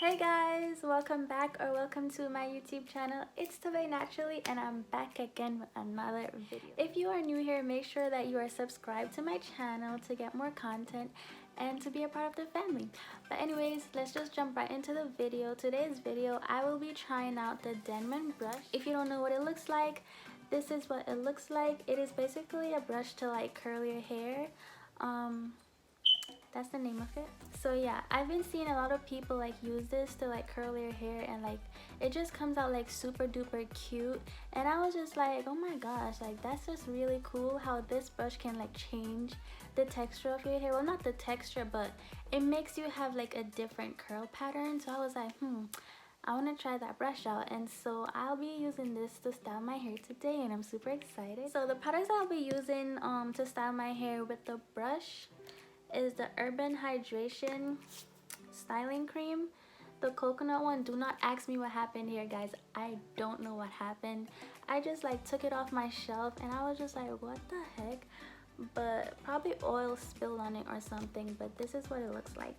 Hey guys, welcome back or welcome to my YouTube channel. It's Tovae.Naturally and I'm back again with another video. If you are new here, make sure that you are subscribed to my channel to get more content and to be a part of the family. But anyways, let's just jump right into the video. Today's video, I will be trying out the Denman brush. If you don't know what it looks like, this is what it looks like. It is basically a brush to like curl your hair. That's the name of it. So yeah, I've been seeing a lot of people like use this to like curl their hair, and like it just comes out like super duper cute. And I was just like, oh my gosh, like that's just really cool how this brush can like change the texture of your hair. Well, not the texture, but it makes you have like a different curl pattern. So I was like, I want to try that brush out, and so I'll be using this to style my hair today, and I'm super excited. So the products I'll be using to style my hair with the brush is the Urban Hydration styling cream, the coconut one. Do not ask me what happened here, guys. I don't know what happened. I just like took it off my shelf and I was just like, what the heck? But probably oil spilled on it or something. But this is what it looks like.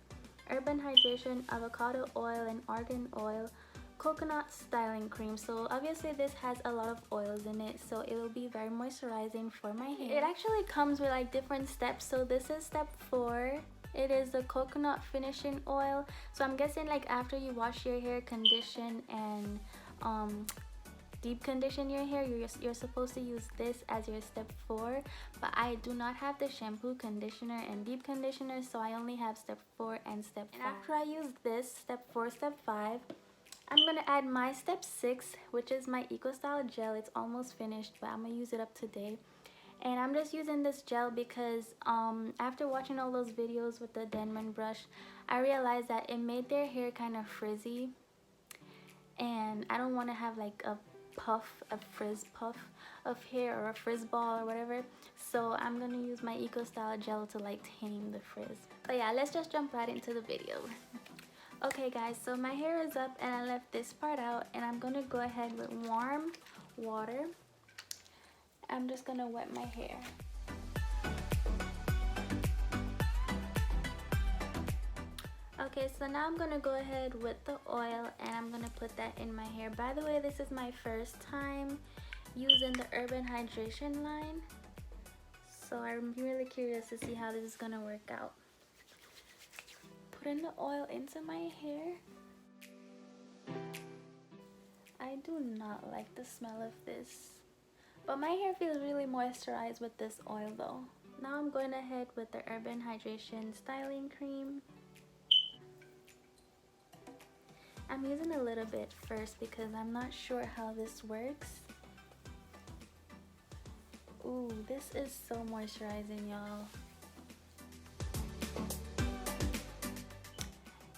Urban Hydration avocado oil and argan oil coconut styling cream. So obviously this has a lot of oils in it, so it will be very moisturizing for my hair. It actually comes with like different steps. So this is step 4. It is the coconut finishing oil. So I'm guessing like after you wash your hair, condition and deep condition your hair, you're supposed to use this as your step 4. But I do not have the shampoo, conditioner and deep conditioner, so I only have step 4 and step 5. And after I use this step 4, step 5, I'm gonna add my step 6, which is my Eco Style gel. It's almost finished, but I'm gonna use it up today. And I'm just using this gel because after watching all those videos with the Denman brush, I realized that it made their hair kind of frizzy, and I don't want to have like a frizz puff of hair or a frizz ball or whatever. So I'm gonna use my Eco Style gel to like tame the frizz. But yeah, let's just jump right into the video. Okay guys, so my hair is up and I left this part out, and I'm gonna go ahead with warm water. I'm just gonna wet my hair. Okay, so now I'm gonna go ahead with the oil and I'm gonna put that in my hair. By the way, this is my first time using the Urban Hydration line, so I'm really curious to see how this is gonna work out. Putting the oil into my hair. I do not like the smell of this, but my hair feels really moisturized with this oil though. Now I'm going ahead with the Urban Hydration styling cream. I'm using a little bit first because I'm not sure how this works. Ooh, this is so moisturizing, y'all.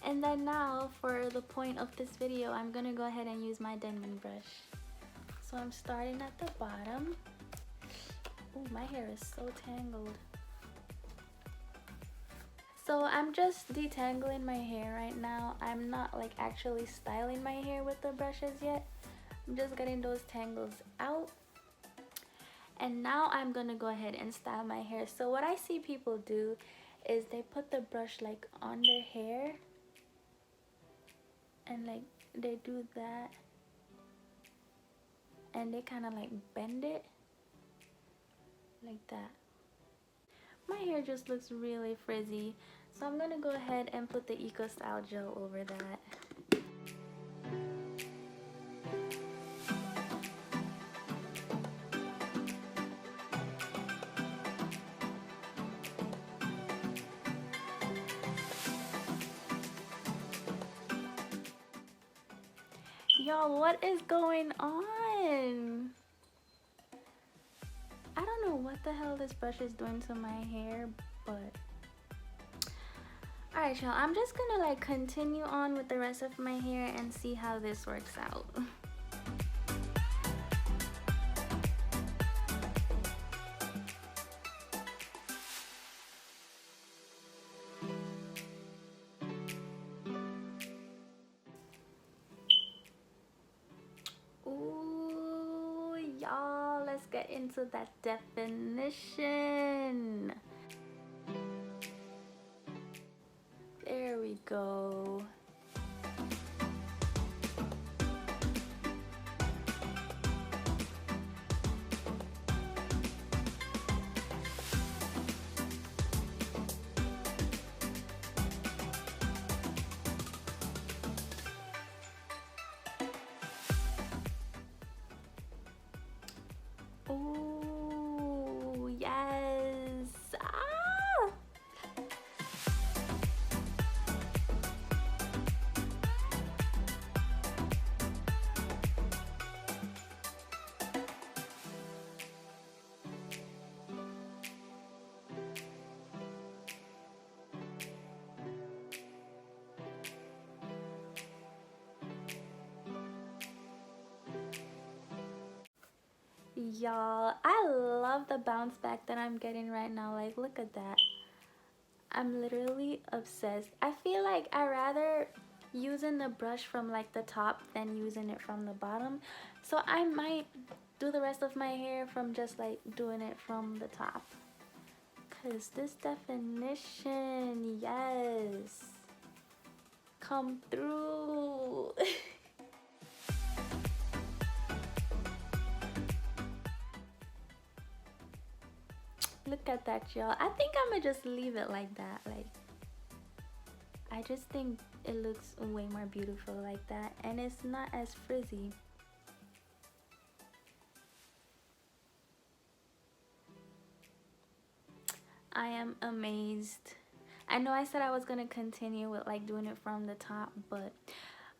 And then now for the point of this video, I'm gonna go ahead and use my Denman brush. So I'm starting at the bottom. Ooh, my hair is so tangled. So I'm just detangling my hair right now. I'm not like actually styling my hair with the brushes yet. I'm just getting those tangles out. And now I'm gonna go ahead and style my hair. So what I see people do is they put the brush like on their hair and like they do that, and they kind of like bend it like that. My hair just looks really frizzy, so I'm gonna go ahead and put the Eco Style gel over that. Y'all, what is going on? I don't know what the hell this brush is doing to my hair, but alright y'all, I'm just gonna like continue on with the rest of my hair and see how this works out. Ooh, y'all, let's get into that definition. There we go. Y'all, I love the bounce back that I'm getting right now. Like, look at that. I'm literally obsessed. I feel like I rather using the brush from like the top than using it from the bottom. So I might do the rest of my hair from just like doing it from the top. Cause this definition, yes. Come through. Look at that, y'all. I think I'm gonna just leave it like that. Like, I just think it looks way more beautiful like that, and it's not as frizzy. I am amazed. I know I said I was gonna continue with like doing it from the top, but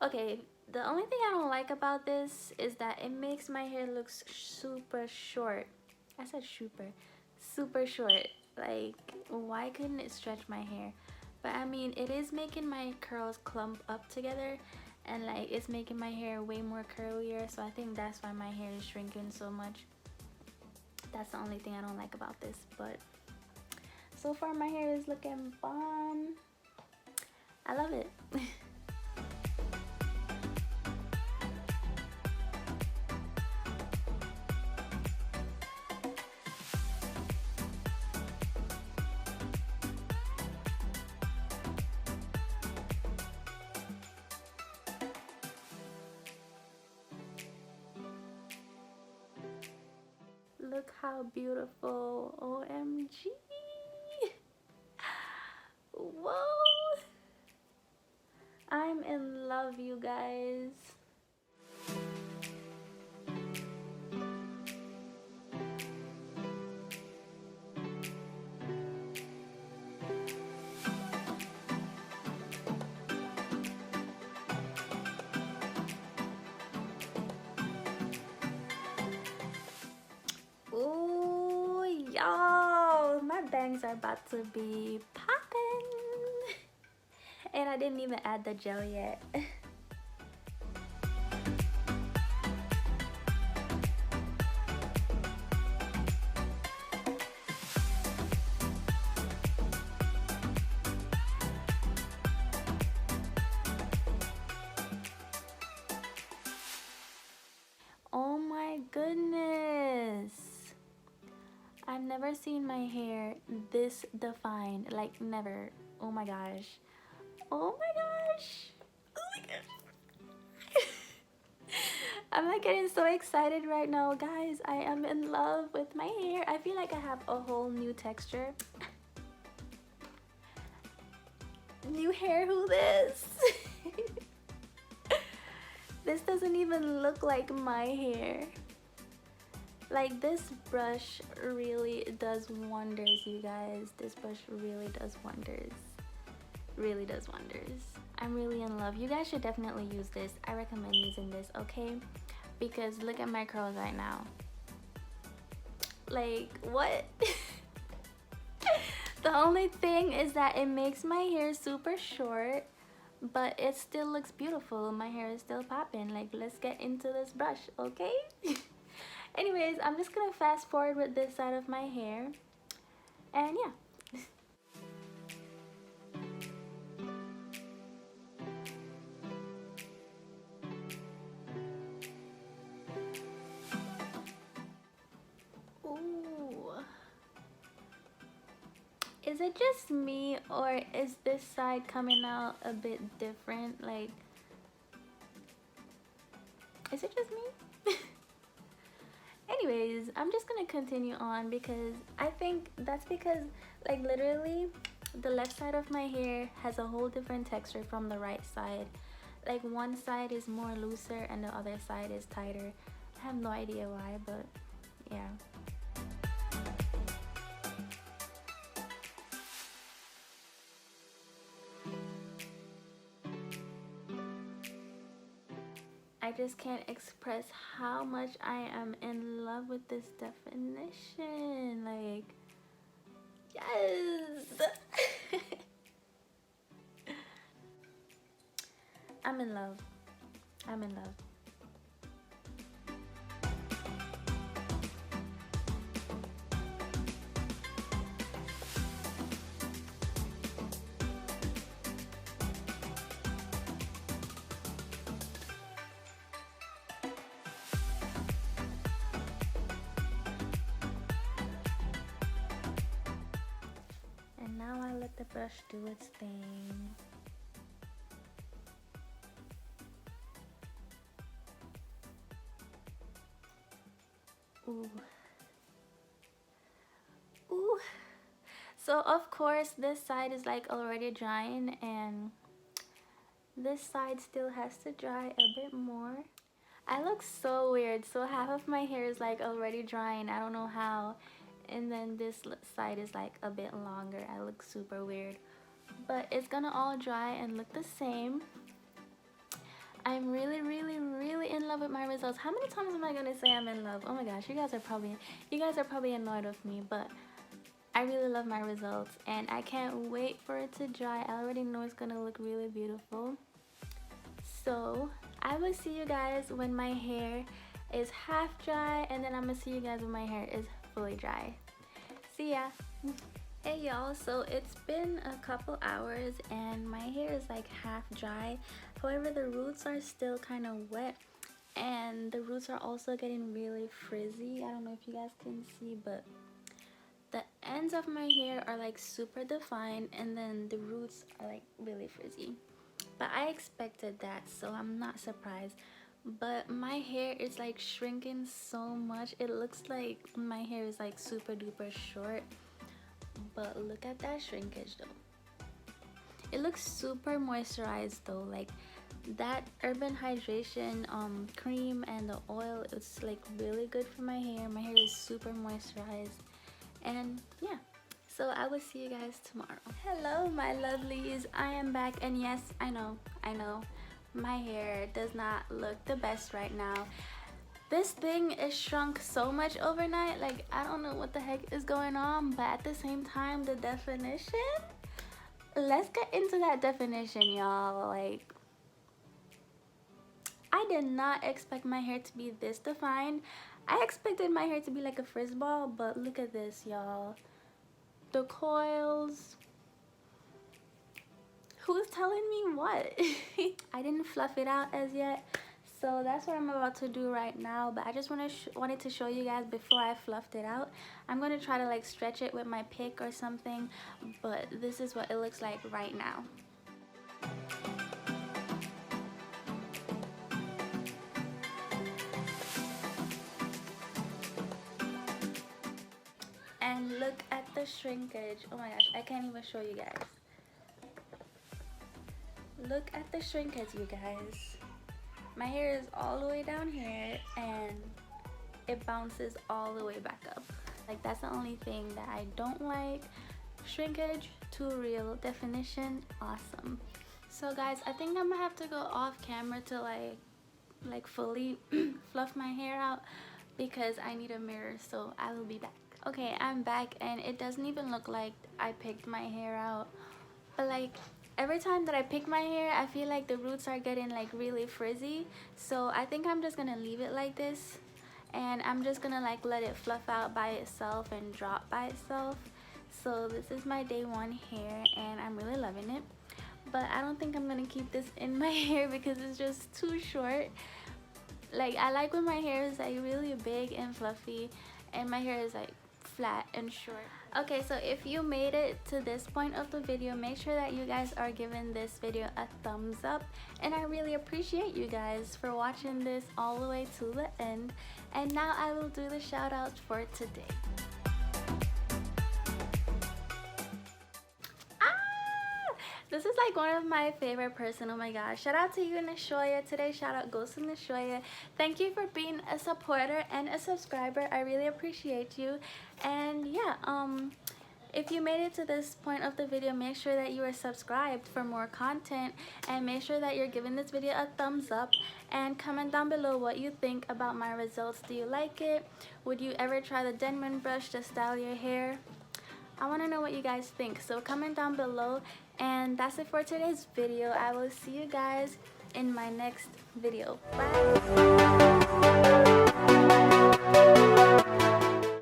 okay, the only thing I don't like about this is that it makes my hair look super short. I said super short. Like, why couldn't it stretch my hair? But I mean, it is making my curls clump up together, and like it's making my hair way more curlier, so I think that's why my hair is shrinking so much. That's the only thing I don't like about this, but so far my hair is looking bomb. I love it. Look how beautiful. OMG. Whoa. I'm in love, you guys. Ooh, y'all, my bangs are about to be popping. And I didn't even add the gel yet. Oh my goodness. I've never seen my hair this defined. Like, never. Oh my gosh. Oh my gosh. Oh my gosh. I'm like getting so excited right now, guys. I am in love with my hair. I feel like I have a whole new texture. New hair, who this? This doesn't even look like my hair. Like, this brush really does wonders, you guys. This brush really does wonders. Really does wonders. I'm really in love. You guys should definitely use this. I recommend using this, okay? Because look at my curls right now. Like, what? The only thing is that it makes my hair super short, but it still looks beautiful. My hair is still popping. Like, let's get into this brush, okay? Anyways, I'm just gonna fast forward with this side of my hair, and yeah. Ooh. Is it just me, or is this side coming out a bit different? Like, is it just me? Anyways, I'm just gonna continue on because I think that's because, like, literally the left side of my hair has a whole different texture from the right side. Like, one side is more looser and the other side is tighter. I have no idea why, but yeah. I just can't express how much I am in love with this definition. Like, yes. I'm in love. I'm in love. brush do its thing. Ooh. Ooh. So of course this side is like already drying, and this side still has to dry a bit more. I look so weird. So half of my hair is like already drying, I don't know how, and then this side is like a bit longer. I look super weird, but it's gonna all dry and look the same. I'm really in love with my results. How many times am I gonna say I'm in love? Oh my gosh, you guys are probably annoyed with me, but I really love my results and I can't wait for it to dry. I already know it's gonna look really beautiful. So I will see you guys when my hair is half dry, and then I'm gonna see you guys when my hair is fully dry. See ya. Hey y'all, so it's been a couple hours and my hair is like half dry. However, the roots are still kind of wet and the roots are also getting really frizzy. I don't know if you guys can see, but the ends of my hair are like super defined and then the roots are like really frizzy. But I expected that, so I'm not surprised. But my hair is like shrinking so much. It looks like my hair is like super duper short. But look at that shrinkage though. It looks super moisturized though. Like that Urban Hydration cream and the oil, it's like really good for my hair. My hair is super moisturized. And yeah, so I will see you guys tomorrow. Hello my lovelies, I am back, and yes, I know my hair does not look the best right now. This thing is shrunk so much overnight, like I don't know what the heck is going on, but at the same time the definition, let's get into that definition, y'all. Like I did not expect my hair to be this defined. I expected my hair to be like a frizz ball, but look at this, y'all. The coils. Who's telling me what? I didn't fluff it out as yet, so that's what I'm about to do right now. But I just wanted to show you guys before I fluffed it out. I'm gonna try to like stretch it with my pick or something, but this is what it looks like right now. And look at the shrinkage. Oh my gosh, I can't even show you guys. Look at the shrinkage, you guys. My hair is all the way down here and it bounces all the way back up. Like that's the only thing that I don't like. Shrinkage, too real. Definition, awesome. So guys, I think I'm gonna have to go off camera to like fully fluff my hair out because I need a mirror, so I will be back. Okay, I'm back and it doesn't even look like I picked my hair out, but like every time that I pick my hair, I feel like the roots are getting like really frizzy. So I think I'm just gonna leave it like this, and I'm just gonna like let it fluff out by itself and drop by itself. So this is my day one hair and I'm really loving it. But I don't think I'm gonna keep this in my hair because it's just too short. Like I like when my hair is like really big and fluffy and my hair is like flat and short. Okay, so if you made it to this point of the video, make sure that you guys are giving this video a thumbs up, and I really appreciate you guys for watching this all the way to the end. And now I will do the shout outs for today. This is like one of my favorite person. Oh my gosh, shout out to you, Nashoya. Today shout out goes to Nashoya. Thank you for being a supporter and a subscriber. I really appreciate you. And yeah, if you made it to this point of the video, make sure that you are subscribed for more content, and make sure that you're giving this video a thumbs up, and comment down below what you think about my results. Do you like it? Would you ever try the Denman brush to style your hair? I want to know what you guys think, so comment down below. And that's it for today's video. I will see you guys in my next video. Bye.